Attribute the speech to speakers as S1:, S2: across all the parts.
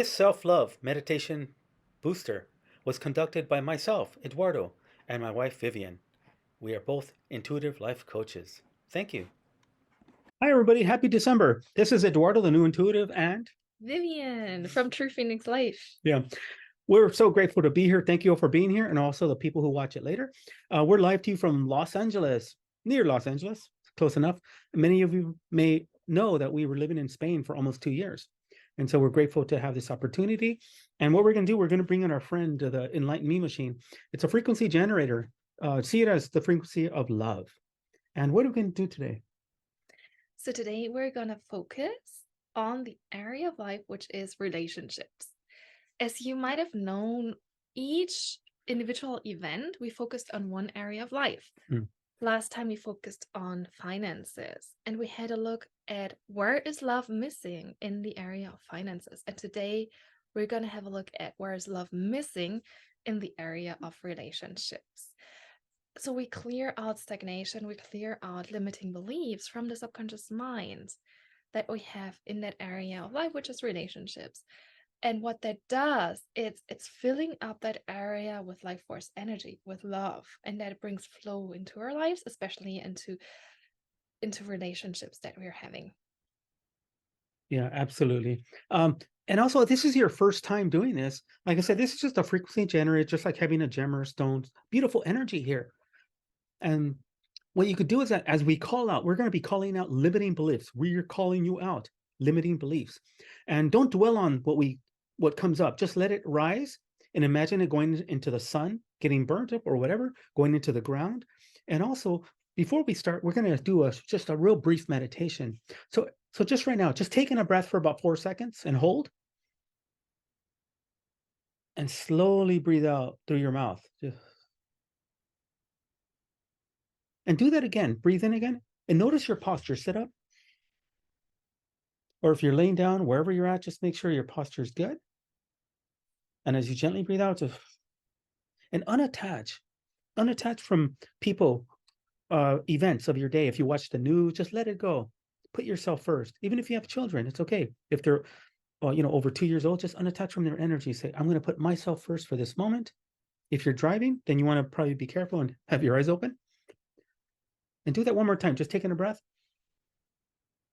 S1: This self-love meditation booster was conducted by myself, Eduardo, and my wife, Vivien. We are both intuitive life coaches. Thank you. Hi, everybody. Happy December. This is Eduardo, the new intuitive, and
S2: Vivien from True Phoenix Life.
S1: yeah, we're so grateful to be here. Thank you all for being here, and also the people who watch it later. We're live to you from Los Angeles, near Los Angeles, close enough. Many of you may know that we were living in Spain for almost 2 years. And so we're grateful to have this opportunity. And what we're going to do, we're going to bring in our friend, the Enlighten Me machine. It's a frequency generator. See it as the frequency of love. And what are we going to do today?
S2: So today we're going to focus on the area of life, which is relationships. As you might have known, each individual event, we focused on one area of life. Last time we focused on finances, and we had a look at where is love missing in the area of finances. And today we're going to have a look at where is love missing in the area of relationships. So we clear out stagnation, we clear out limiting beliefs from the subconscious mind that we have in that area of life, which is relationships. And what that does, it's filling up that area with life force energy, with love, and that brings flow into our lives, especially into relationships that we're having.
S1: Yeah, absolutely. And also, this is your first time doing this. Like I said, this is just a frequency generator, just like having a gem or stones. Beautiful energy here. And what you could do is that as we call out, we're going to be calling out limiting beliefs. We're calling you out, limiting beliefs. And don't dwell on what comes up. Just let it rise and imagine it going into the sun, getting burnt up or whatever, going into the ground. And also, before we start, we're going to do just a real brief meditation. So just right now, just taking a breath for about 4 seconds and hold, and slowly breathe out through your mouth. And do that again. Breathe in again. And notice your posture. Sit up. Or if you're laying down, wherever you're at, just make sure your posture is good. And as you gently breathe out, and unattach from people, events of your day. If you watch the news, just let it go. Put yourself first. Even if you have children, it's okay. If they're, over 2 years old, just unattach from their energy. Say, I'm going to put myself first for this moment. If you're driving, then you want to probably be careful and have your eyes open. And do that one more time. Just taking a breath,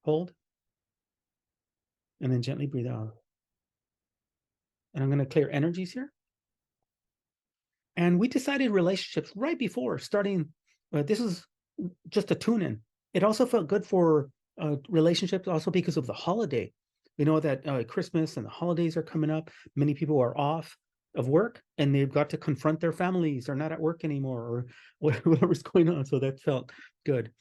S1: hold, and then gently breathe out. And I'm going to clear energies here. And we decided relationships right before starting. This is just a tune in. It also felt good for relationships, also because of the holiday. We know that Christmas and the holidays are coming up. Many people are off of work and they've got to confront their families. They're not at work anymore or whatever's going on. So that felt good.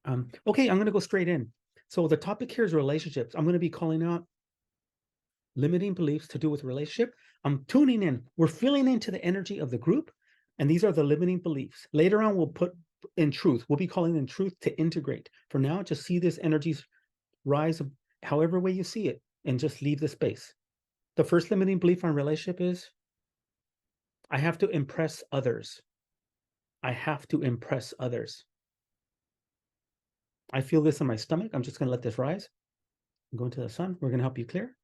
S1: Okay, I'm going to go straight in. So the topic here is relationships. I'm going to be calling out limiting beliefs to do with relationship. I'm tuning in. We're feeling into the energy of the group. And these are the limiting beliefs. Later on, we'll put in truth. We'll be calling in truth to integrate. For now, just see this energy rise however way you see it and just leave the space. The first limiting belief on relationship is I have to impress others. I have to impress others. I feel this in my stomach. I'm just going to let this rise. I'm going to the sun. We're going to help you clear.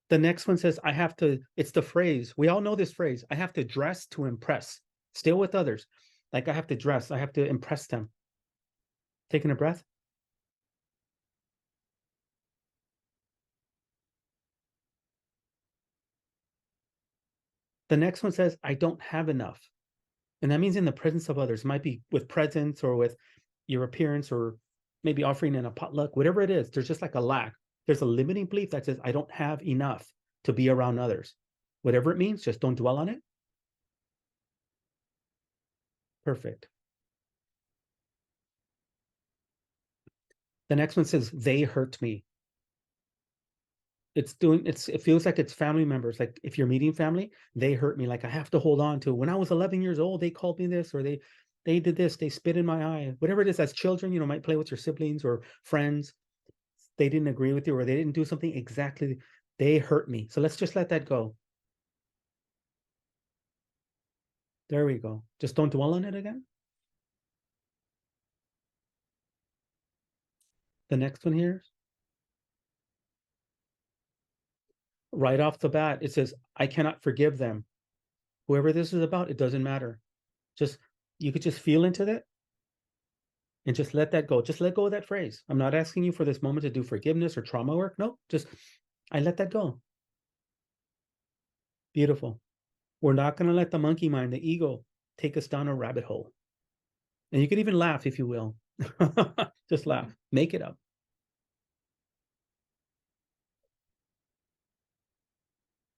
S1: The next one says, I have to, it's the phrase. We all know this phrase. I have to dress to impress. Still with others. Like I have to dress. I have to impress them. Taking a breath. The next one says, I don't have enough. And that means in the presence of others. It might be with presence or with your appearance or maybe offering in a potluck, whatever it is. There's just like a lack. There's a limiting belief that says, I don't have enough to be around others. Whatever it means, just don't dwell on it. Perfect. The next one says, they hurt me. It feels like it's family members. Like if you're meeting family, they hurt me. Like I have to hold on to. When I was 11 years old, they called me this, or they did this, they spit in my eye. Whatever it is, as children, might play with your siblings or friends. They didn't agree with you or they didn't do something exactly. They hurt me. So let's just let that go. There we go. Just don't dwell on it again. The next one here. right off the bat, it says, I cannot forgive them. Whoever this is about, it doesn't matter. Just, you could just feel into that and just let that go. Just let go of that phrase. I'm not asking you for this moment to do forgiveness or trauma work. No, just, I let that go. Beautiful. We're not going to let the monkey mind, the ego, take us down a rabbit hole. And you can even laugh if you will. Just laugh, make it up.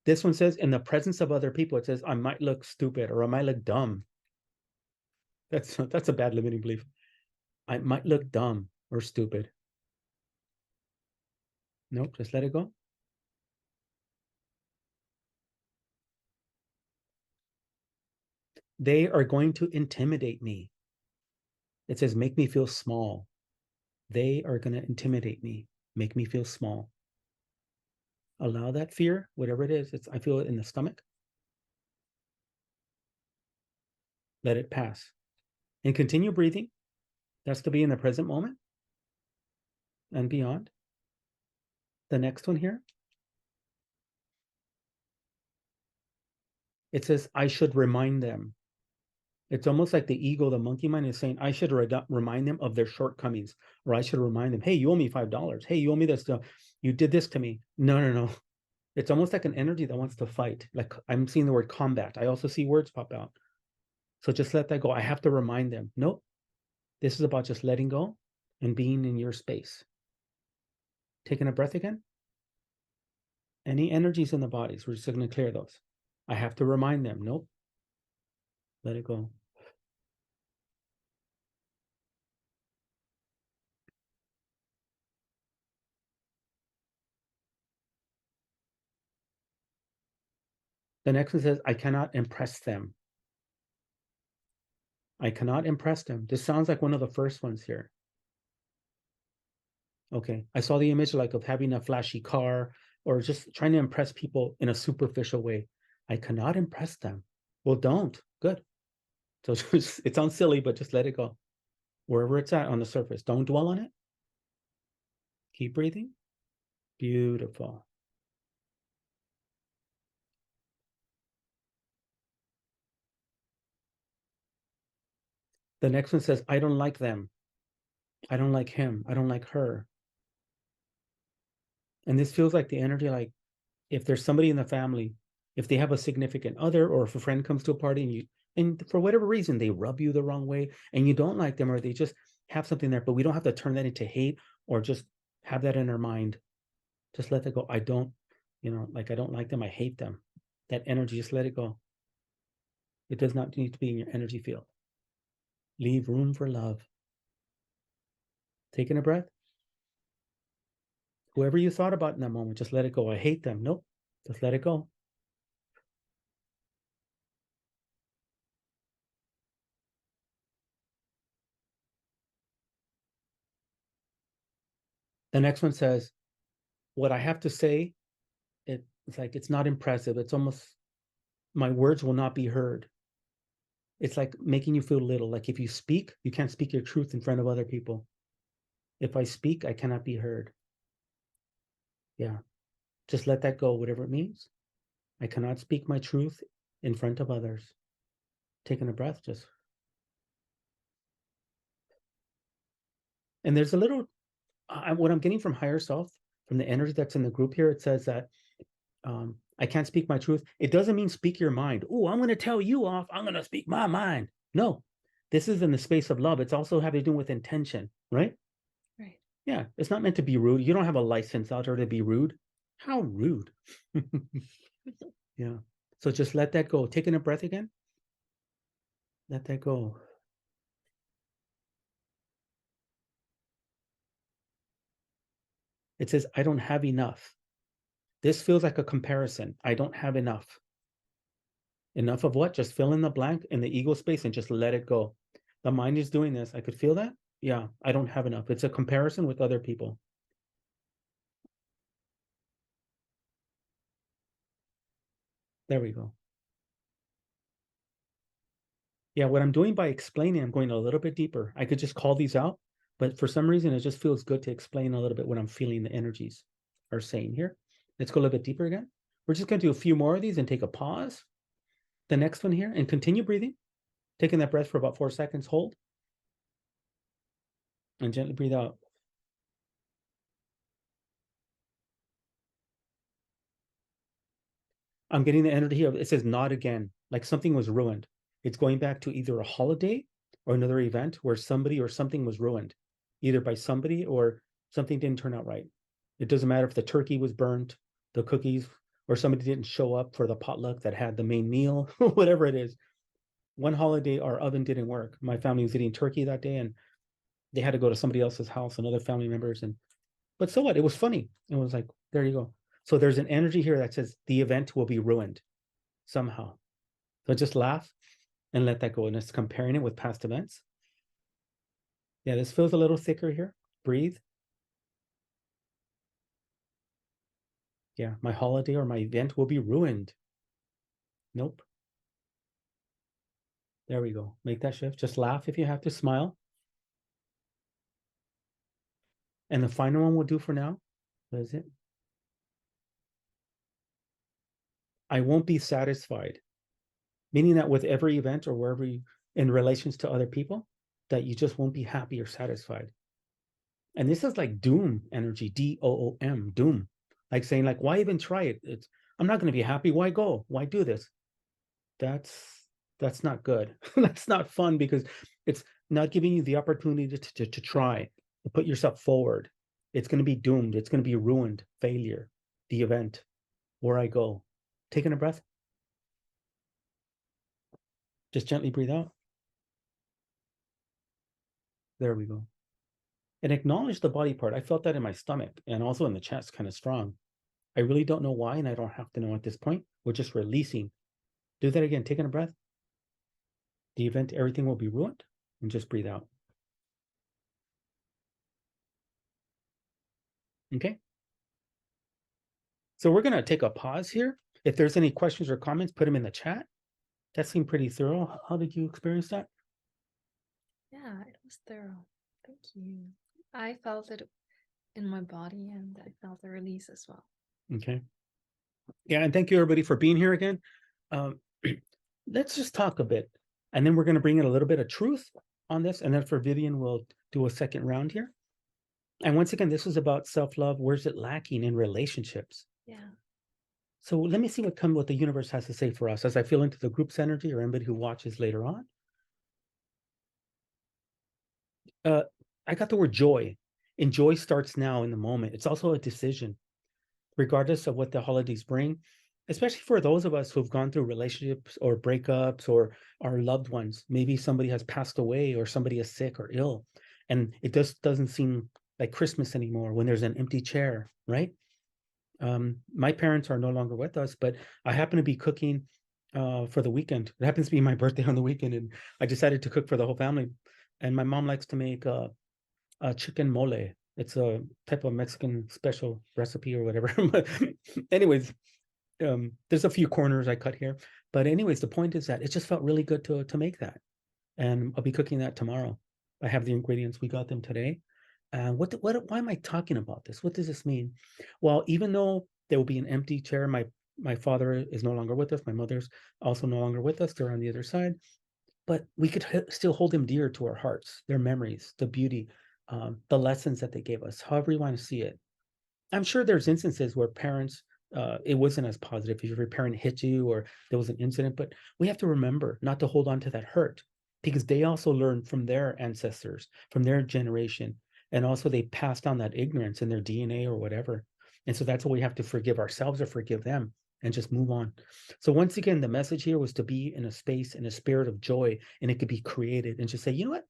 S1: This one says, in the presence of other people, it says, I might look stupid or I might look dumb. That's a bad limiting belief. I might look dumb or stupid. Nope, just let it go. They are going to intimidate me. It says, make me feel small. They are going to intimidate me, make me feel small. Allow that fear, whatever it is, I feel it in the stomach. Let it pass. And continue breathing. That's to be in the present moment and beyond. The next one here. It says, I should remind them. It's almost like the ego, the monkey mind is saying, I should remind them of their shortcomings, or I should remind them, hey, you owe me $5. Hey, you owe me this stuff. You did this to me. No, no, no. It's almost like an energy that wants to fight. Like I'm seeing the word combat. I also see words pop out. So just let that go. I have to remind them, nope, this is about just letting go and being in your space. Taking a breath again. Any energies in the bodies, we're just going to clear those. I have to remind them, nope, let it go. The next one says, I cannot impress them. I cannot impress them. This sounds like one of the first ones here. Okay, I saw the image like of having a flashy car or just trying to impress people in a superficial way. I cannot impress them. Well, don't. Good. So just, it sounds silly, but just let it go. Wherever it's at on the surface, don't dwell on it. Keep breathing. Beautiful. The next one says, I don't like them. I don't like him. I don't like her. And this feels like the energy, like if there's somebody in the family, if they have a significant other or if a friend comes to a party and for whatever reason, they rub you the wrong way and you don't like them or they just have something there, but we don't have to turn that into hate or just have that in our mind. Just let that go. I don't, like I don't like them. I hate them. That energy, just let it go. It does not need to be in your energy field. Leave room for love. Taking a breath. Whoever you thought about in that moment, just let it go. I hate them. Nope. Just let it go. The next one says, what I have to say, it's like, it's not impressive. It's almost, my words will not be heard. It's like making you feel little. Like if you speak, you can't speak your truth in front of other people. If I speak, I cannot be heard. Yeah. Just let that go, whatever it means. I cannot speak my truth in front of others. Taking a breath, just. And there's a little, what I'm getting from higher self, from the energy that's in the group here, it says that I can't speak my truth. It doesn't mean speak your mind. Oh, I'm going to tell you off. I'm going to speak my mind. No, this is in the space of love. It's also having to do with intention, right?
S2: Right.
S1: Yeah, it's not meant to be rude. You don't have a license out there to be rude. How rude. Yeah. So just let that go. Taking a breath again. Let that go. It says, I don't have enough. This feels like a comparison. I don't have enough. Enough of what? Just fill in the blank in the ego space and just let it go. The mind is doing this. I could feel that. Yeah, I don't have enough. It's a comparison with other people. There we go. Yeah, what I'm doing by explaining, I'm going a little bit deeper. I could just call these out, but for some reason, it just feels good to explain a little bit what I'm feeling the energies are saying here. Let's go a little bit deeper again. We're just going to do a few more of these and take a pause. The next one here, and continue breathing. Taking that breath for about 4 seconds, hold. And gently breathe out. I'm getting the energy here. It says not again, like something was ruined. It's going back to either a holiday or another event where somebody or something was ruined, either by somebody or something didn't turn out right. It doesn't matter if the turkey was burnt, the cookies, or somebody didn't show up for the potluck that had the main meal, whatever it is. One holiday, our oven didn't work. My family was eating turkey that day, and they had to go to somebody else's house, and other family members. But so what? It was funny. It was like, there you go. So there's an energy here that says the event will be ruined somehow. So just laugh and let that go. And it's comparing it with past events. Yeah, this feels a little thicker here. Breathe. Yeah, my holiday or my event will be ruined. Nope. There we go. Make that shift. Just laugh if you have to, smile. And the final one we'll do for now, what is it? I won't be satisfied. Meaning that with every event or wherever you, in relations to other people, that you just won't be happy or satisfied. And this is like doom energy, DOOM, doom. Like saying, like, why even try it? It's I'm not going to be happy. Why go? Why do this? That's not good. That's not fun because it's not giving you the opportunity to try, to put yourself forward. It's going to be doomed. It's going to be ruined, failure, the event, where I go. Taking a breath. Just gently breathe out. There we go. And acknowledge the body part. I felt that in my stomach and also in the chest, kind of strong. I really don't know why, and I don't have to know at this point. We're just releasing. Do that again, taking a breath. The event, everything will be ruined, and just breathe out. Okay. So we're going to take a pause here. If there's any questions or comments, put them in the chat. That seemed pretty thorough. How did you experience that?
S2: Yeah, it was thorough. Thank you. I felt it in my body and I felt the release as well.
S1: Okay. Yeah, and thank you everybody for being here again. Let's just talk a bit, and then we're going to bring in a little bit of truth on this, and then for Vivien, we'll do a second round here. And once again, this is about self-love. Where's it lacking in relationships?
S2: Yeah.
S1: So let me see what the universe has to say for us as I feel into the group's energy or anybody who watches later on. I got the word joy, and joy starts now in the moment. It's also a decision, regardless of what the holidays bring, especially for those of us who've gone through relationships or breakups or our loved ones. Maybe somebody has passed away or somebody is sick or ill, and it just doesn't seem like Christmas anymore when there's an empty chair, right? My parents are no longer with us, but I happen to be cooking for the weekend. It happens to be my birthday on the weekend, and I decided to cook for the whole family. And my mom likes to make a chicken mole. It's a type of Mexican special recipe or whatever. But anyways, there's a few corners I cut here. But anyways, the point is that it just felt really good to make that. And I'll be cooking that tomorrow. I have the ingredients. We got them today. Why am I talking about this? What does this mean? Well, even though there will be an empty chair, my father is no longer with us. My mother's also no longer with us. They're on the other side. But we could still hold them dear to our hearts, their memories, the beauty, the lessons that they gave us, however you want to see it. I'm sure there's instances where parents, it wasn't as positive if your parent hit you or there was an incident, but we have to remember not to hold on to that hurt because they also learned from their ancestors, from their generation. And also they passed on that ignorance in their DNA or whatever. And so that's why we have to forgive ourselves or forgive them and just move on. So once again, the message here was to be in a space, in a spirit of joy, and it could be created and just say, you know what?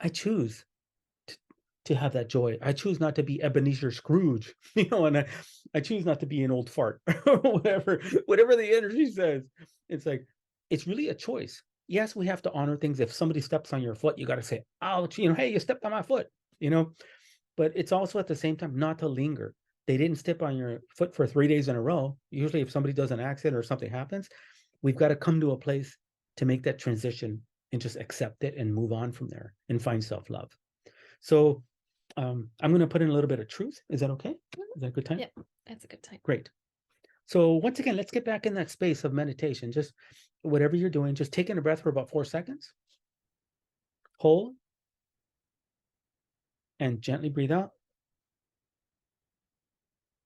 S1: I choose to have that joy. I choose not to be Ebenezer Scrooge, and I choose not to be an old fart or whatever the energy says. It's like, it's really a choice. Yes, we have to honor things. If somebody steps on your foot, you got to say, ouch, hey, you stepped on my foot, but it's also at the same time not to linger. They didn't step on your foot for 3 days in a row. Usually if somebody does an accident or something happens, we've got to come to a place to make that transition and just accept it and move on from there and find self-love. So I'm going to put in a little bit of truth. Is that okay? Is that a good time?
S2: Yeah, that's a good time.
S1: Great. So once again, let's get back in that space of meditation. Just whatever you're doing, just taking a breath for about 4 seconds, hold, and gently breathe out.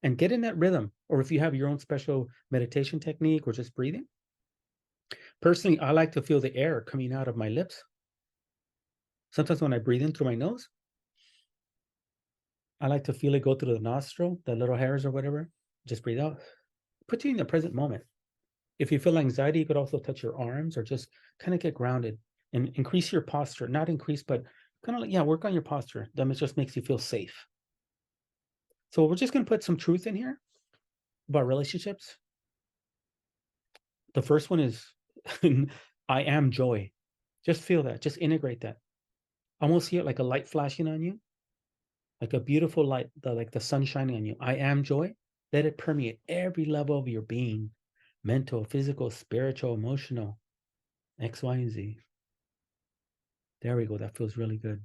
S1: And get in that rhythm. Or if you have your own special meditation technique or just breathing. Personally, I like to feel the air coming out of my lips. Sometimes when I breathe in through my nose, I like to feel it go through the nostril, the little hairs or whatever. Just breathe out. Put you in the present moment. If you feel anxiety, you could also touch your arms or just kind of get grounded and increase your posture. Not increase, but kind of like, yeah, work on your posture. That just makes you feel safe. So we're just going to put some truth in here about relationships. The first one is I am joy. Just feel that. Just integrate that. Almost see it like a light flashing on you, like a beautiful light, like the sun shining on you. I am joy. Let it permeate every level of your being, mental, physical, spiritual, emotional, X, Y, and Z. There we go. That feels really good.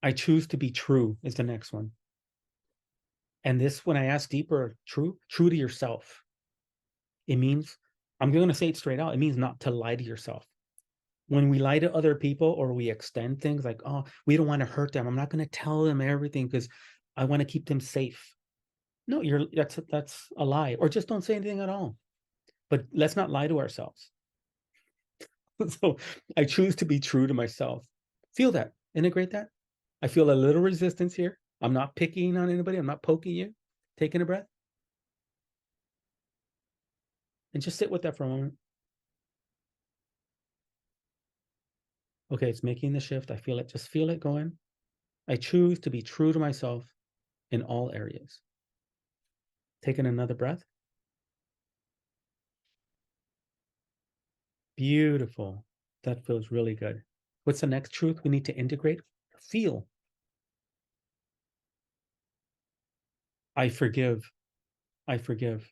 S1: I choose to be true is the next one. And this, when I ask deeper, true to yourself. It means, I'm going to say it straight out. It means not to lie to yourself. When we lie to other people or we extend things like, oh, we don't want to hurt them. I'm not going to tell them everything because I want to keep them safe. No, that's a lie. Or just don't say anything at all. But let's not lie to ourselves. So I choose to be true to myself. Feel that. Integrate that. I feel a little resistance here. I'm not picking on anybody. I'm not poking you. Taking a breath. And just sit with that for a moment. Okay, it's making the shift. I feel it. Just feel it going. I choose to be true to myself in all areas. Taking another breath. Beautiful. That feels really good. What's the next truth we need to integrate? Feel. I forgive. I forgive.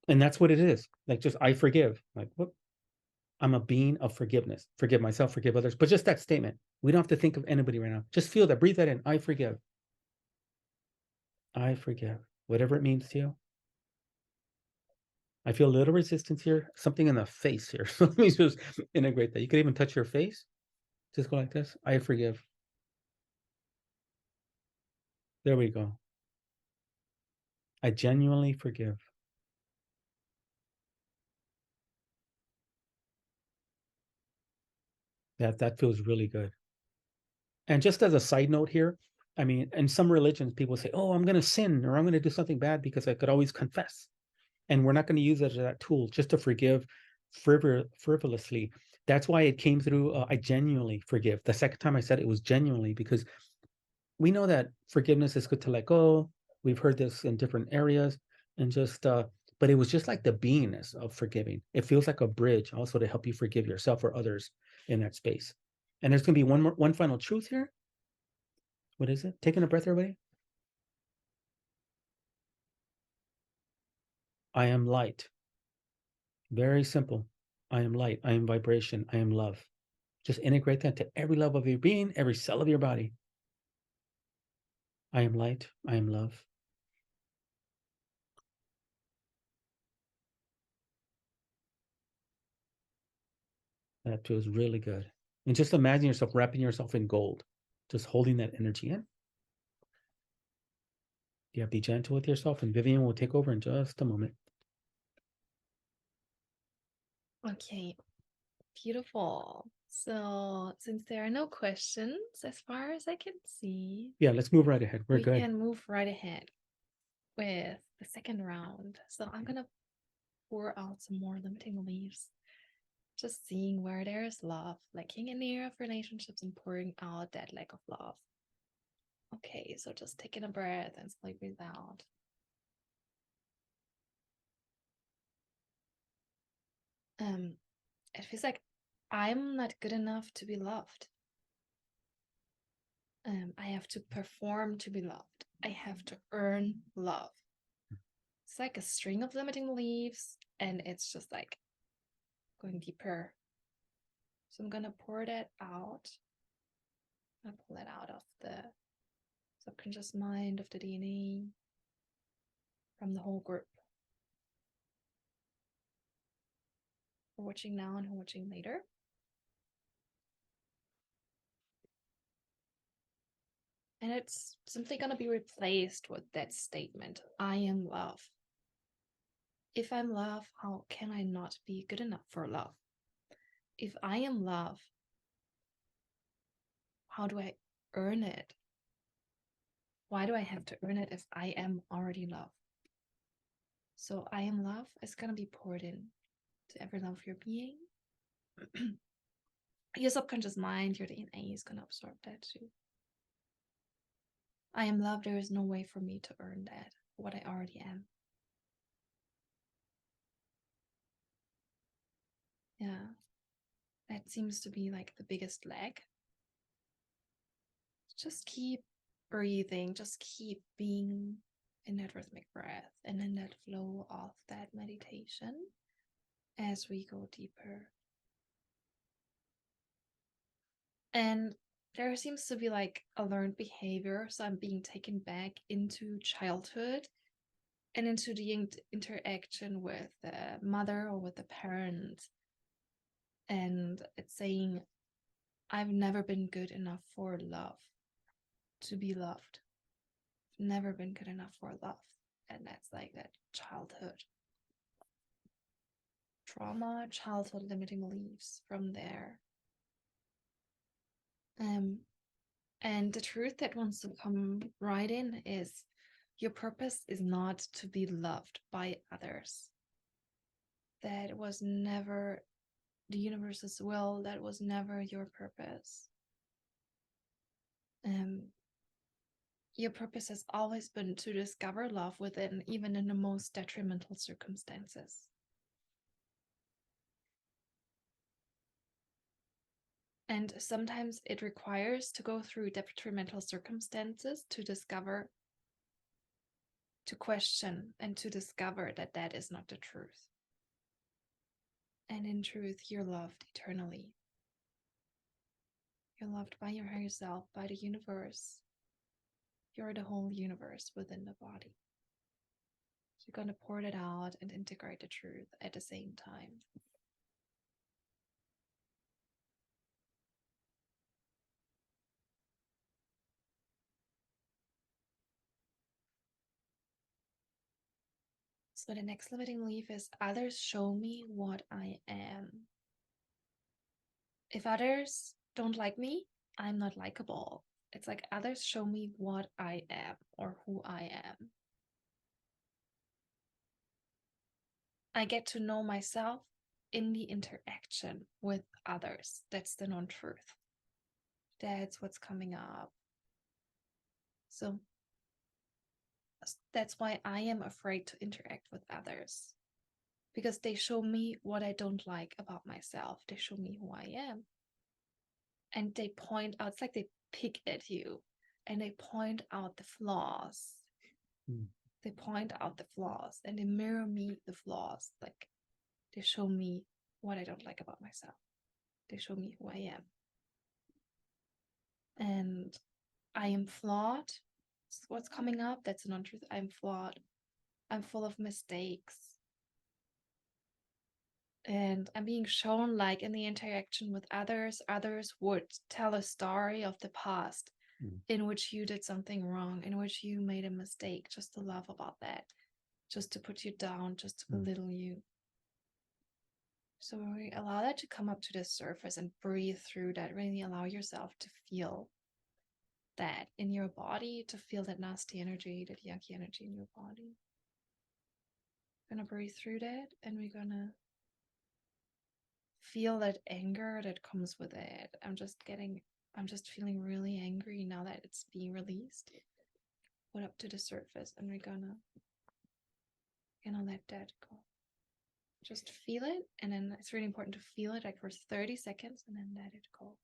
S1: And that's what it is. Like just I forgive. Like what? I'm a being of forgiveness. Forgive myself, forgive others. But just that statement. We don't have to think of anybody right now. Just feel that. Breathe that in. I forgive. I forgive. Whatever it means to you. I feel a little resistance here. Something in the face here. So let me just integrate that. You could even touch your face. Just go like this. I forgive. There we go. I genuinely forgive. That feels really good. And just as a side note here, I mean, in some religions, people say, oh, I'm going to sin or I'm going to do something bad because I could always confess. And we're not going to use it as that tool just to forgive frivolously. That's why it came through. I genuinely forgive. The second time I said it was genuinely because we know that forgiveness is good to let go. We've heard this in different areas and just, but it was just like the beingness of forgiving. It feels like a bridge also to help you forgive yourself or others in that space. And there's going to be one final truth here. What is it? Taking a breath, everybody. I am light. Very simple. I am light. I am vibration. I am love. Just integrate that to every level of your being, every cell of your body. I am light. I am love. That feels really good. And just imagine yourself wrapping yourself in gold, just holding that energy in. Yeah, be gentle with yourself, and Vivien will take over in just a moment.
S2: Okay, beautiful. So, since there are no questions, as far as I can see,
S1: Yeah, let's move right ahead. We're
S2: we
S1: good.
S2: can move right ahead with the second round. So, I'm gonna pour out some more limiting beliefs. Just seeing where there is love, lacking in the area of relationships, and pouring out that lack of love. Okay, so just taking a breath and slowly breathe out. It feels like I'm not good enough to be loved. I have to perform to be loved. I have to earn love. It's like a string of limiting beliefs, and it's just like going deeper. So I'm gonna pour that out. I pull it out of the subconscious mind of the DNA, from the whole group. Who are watching now and who are watching later. And it's simply going to be replaced with that statement, I am love. If I'm love, how can I not be good enough for love? If I am love, how do I earn it? Why do I have to earn it if I am already love? So I am love is going to be poured in to every love you're being. Your subconscious mind, your DNA is going to absorb that too. I am love. There is no way for me to earn that, what I already am. Yeah, that seems to be like the biggest lag. Just keep breathing, just keep being in that rhythmic breath and in that flow of that meditation as we go deeper. And there seems to be like a learned behavior. So I'm being taken back into childhood and into the interaction with the mother or with the parent. And it's saying, I've never been good enough for love, to be loved. Never been good enough for love. And that's like that childhood trauma, childhood limiting beliefs from there. And the truth that wants to come right in is your purpose is not to be loved by others. That was never the universe's will. That was never your purpose. Your purpose has always been to discover love within, even in the most detrimental circumstances. And sometimes it requires to go through detrimental circumstances to discover, to question, and to discover that that is not the truth. And in truth, you're loved eternally. You're loved by your higher self, by the universe. You're the whole universe within the body. So you're going to pour it out and integrate the truth at the same time. So the next limiting belief is others show me what I am. If others don't like me, I'm not likable. It's like others show me what I am or who I am. I get to know myself in the interaction with others. That's the non-truth. That's what's coming up. So that's why I am afraid to interact with others, because they show me what I don't like about myself. They show me who I am. And they point out, it's like they pick at you and they point out the flaws. They point out the flaws and they mirror me the flaws. Like they show me what I don't like about myself. They show me who I am. And I am flawed. What's coming up? That's a non-truth. I'm flawed. I'm full of mistakes. And I'm being shown, like in the interaction with others would tell a story of the past in which you did something wrong, in which you made a mistake, just to laugh about that, just to put you down, just to belittle you. So we allow that to come up to the surface and breathe through that. Really allow yourself to feel that in your body, to feel that nasty energy, that yucky energy in your body. We're gonna breathe through that, and we're gonna feel that anger that comes with it. I'm just feeling really angry now that it's being released. Put up to the surface, and we're gonna let that go. Just feel it, and then it's really important to feel it like for 30 seconds and then let it go.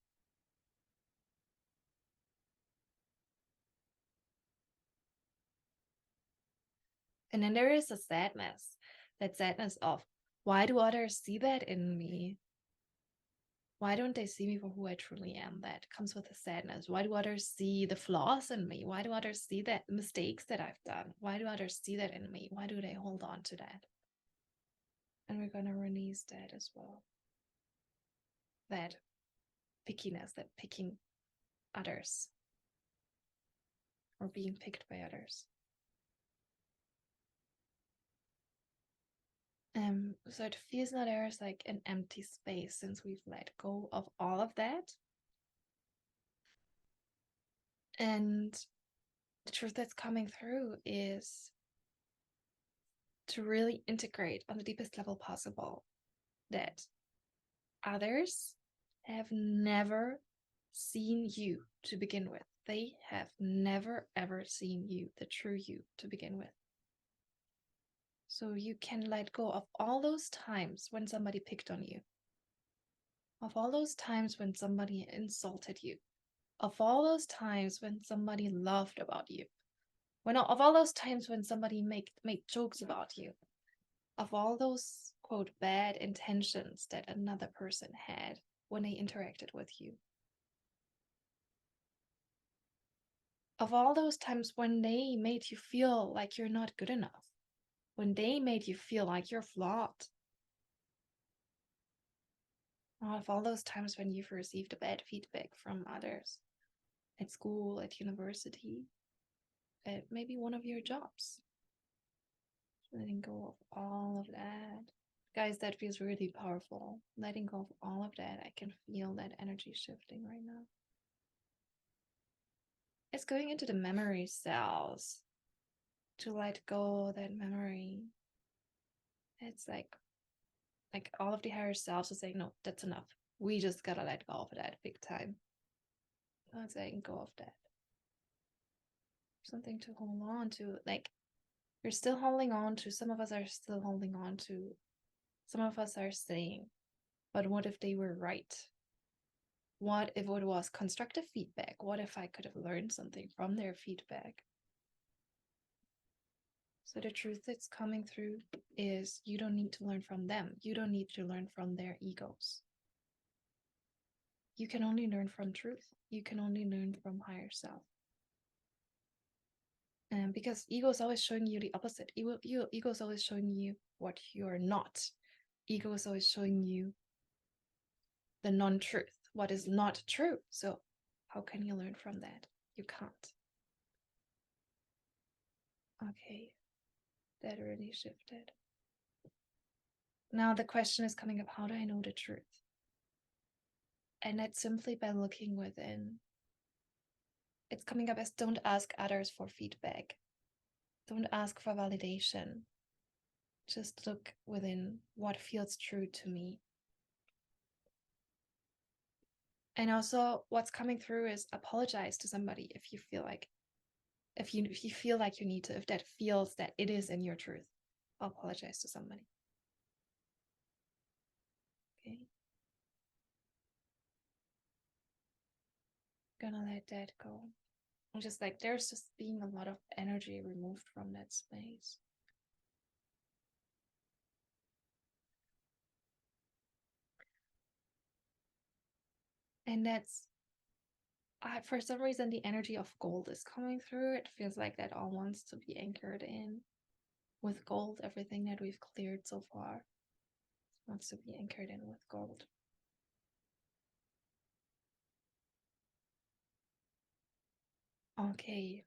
S2: And then there is a sadness, that sadness of, why do others see that in me? Why don't they see me for who I truly am? That comes with the sadness. Why do others see the flaws in me? Why do others see that mistakes that I've done? Why do others see that in me? Why do they hold on to that? And we're going to release that as well. That pickiness, that picking others or being picked by others. So it feels now there's like an empty space since we've let go of all of that. And the truth that's coming through is to really integrate on the deepest level possible that others have never seen you to begin with. They have never ever seen you, the true you, to begin with. So you can let go of all those times when somebody picked on you, of all those times when somebody insulted you, of all those times when somebody laughed about you, of all those times when somebody made jokes about you, of all those quote bad intentions that another person had when they interacted with you, of all those times when they made you feel like you're not good enough, when they made you feel like you're flawed, of all those times when you've received bad feedback from others at school, at university, at maybe one of your jobs. Letting go of all of that. Guys, that feels really powerful. Letting go of all of that. I can feel that energy shifting right now. It's going into the memory cells to let go of that memory. It's like all of the higher selves are saying, no, that's enough. We just gotta let go of that big time. Let's letting go of that. Something to hold on to. Like, you're still holding on to, some of us are still holding on to, some of us are saying, but what if they were right? What if it was constructive feedback? What if I could have learned something from their feedback? So the truth that's coming through is you don't need to learn from them. You don't need to learn from their egos. You can only learn from truth. You can only learn from higher self. And because ego is always showing you the opposite. Ego is always showing you what you're not. Ego is always showing you the non-truth, what is not true. So how can you learn from that? You can't. Okay, that really shifted. Now the question is coming up, how do I know the truth? And that's simply by looking within. It's coming up as don't ask others for feedback. Don't ask for validation. Just look within what feels true to me. And also what's coming through is apologize to somebody if you feel like, if you feel like you need to, if that feels that it is in your truth, apologize to somebody. Okay. Gonna let that go. I'm just like, there's just being a lot of energy removed from that space. And that's, for some reason, the energy of gold is coming through. It feels like that all wants to be anchored in with gold. Everything that we've cleared so far wants to be anchored in with gold. Okay.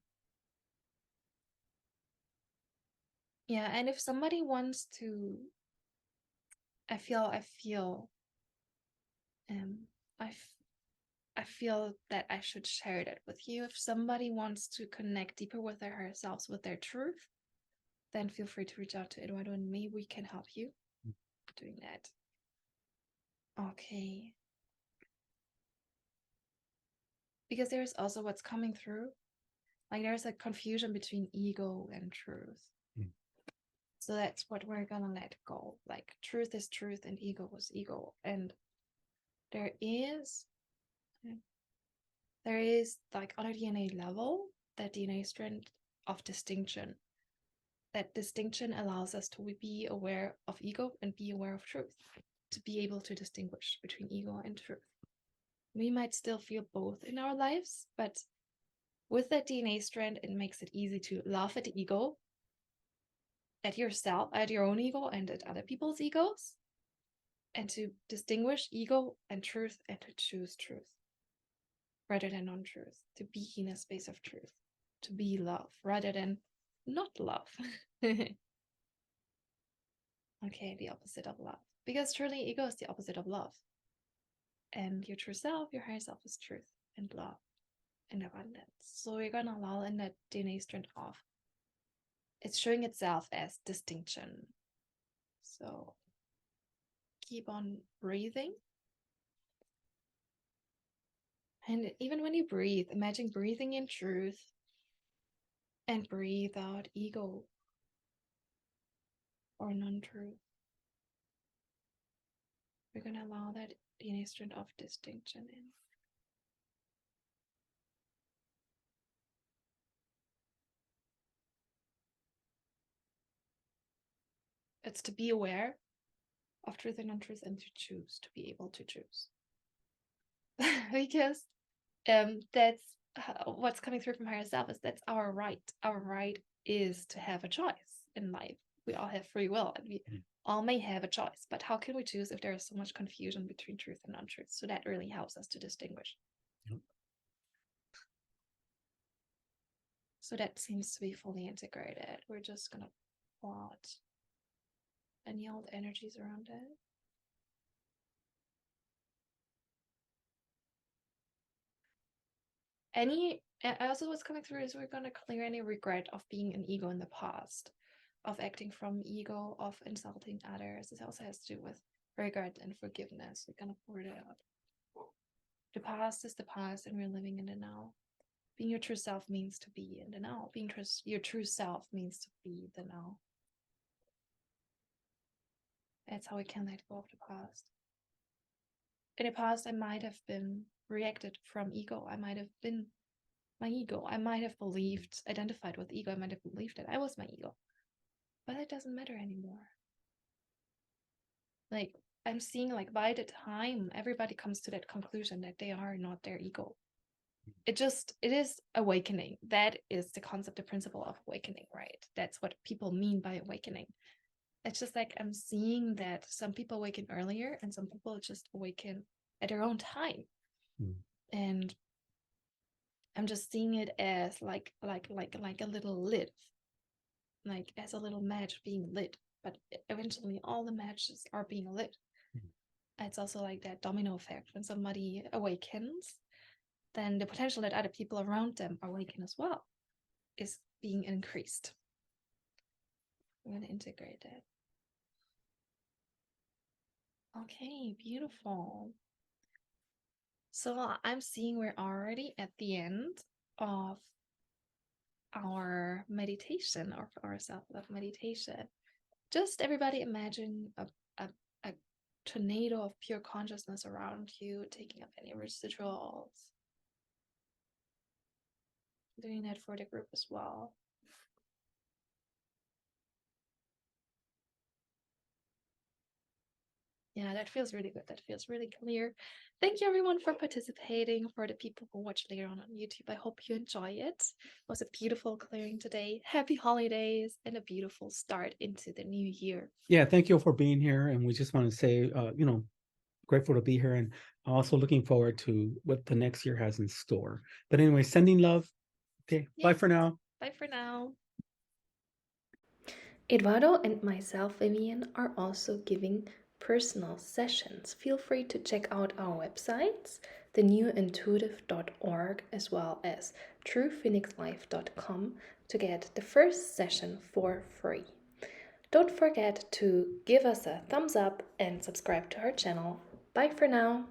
S2: Yeah, and if somebody wants to, I feel I feel that I should share that with you. If somebody wants to connect deeper with their higher selves, with their truth, then feel free to reach out to Eduardo and me. We can help you doing that. Okay. Because there's also what's coming through. Like there's a confusion between ego and truth. So that's what we're gonna let go. Like truth is truth and ego is ego. And there is like on a DNA level, that DNA strand of distinction. That distinction allows us to be aware of ego and be aware of truth. to be able to distinguish between ego and truth. We might still feel both in our lives, but with that DNA strand, it makes it easy to laugh at ego, at yourself, at your own ego, and at other people's egos, and to distinguish ego and truth, and to choose truth rather than non-truth, to be in a space of truth, to be love rather than not love. Okay, the opposite of love. Because truly, ego is the opposite of love. And your true self, your higher self, is truth and love and abundance. So you're going to allow in that DNA strand off. It's showing itself as distinction. So keep on breathing. And even when you breathe, imagine breathing in truth and breathe out ego or non-truth. We're going to allow that DNA strand of distinction in. It's to be aware of truth and non-truth and to choose, to be able to choose. Because that's what's coming through from higher self, is that's our right. Our right is to have a choice in life. We all have free will, and we all may have a choice, but how can we choose if there is so much confusion between truth and non-truth? So that really helps us to distinguish.
S1: Yep.
S2: So that seems to be fully integrated. We're just gonna plot any old energies around it. Also what's coming through is we're going to clear any regret of being an ego in the past, of acting from ego, of insulting others. This also has to do with regret and forgiveness. We're going to pour it out. The past is the past, and we're living in the now. Being your true self means to be in the now. Being your true self means to be the now. That's how we can let go of the past. In the past, I might have been reacted from ego. I might have been my ego. I might have believed, identified with ego. I might have believed that I was my ego. But it doesn't matter anymore. Like, I'm seeing, like, by the time everybody comes to that conclusion that they are not their ego, it is awakening. That is the concept, the principle of awakening, right? That's what people mean by awakening. It's just like I'm seeing that some people awaken earlier and some people just awaken at their own time. And I'm just seeing it as like a little lit, like as a little match being lit, but eventually all the matches are being lit. It's also like that domino effect. When somebody awakens, then the potential that other people around them awaken as well is being increased. We're going to integrate it. Okay, beautiful. So I'm seeing we're already at the end of our meditation, or our self-love meditation. Just everybody imagine a tornado of pure consciousness around you, taking up any residuals. Doing that for the group as well. Yeah, that feels really good. That feels really clear. Thank you everyone for participating. For the people who watch later on YouTube, I hope you enjoy it. It was a beautiful clearing today. Happy holidays and a beautiful start into the new year.
S1: Yeah, thank you for being here. And we just want to say, grateful to be here, and also looking forward to what the next year has in store. But anyway, sending love. Okay, bye for now.
S2: Bye for now. Eduardo and myself, Vivien, are also giving personal sessions. Feel free to check out our websites, thenewintuitive.org as well as truephoenixlife.com, to get the first session for free. Don't forget to give us a thumbs up and subscribe to our channel. Bye for now.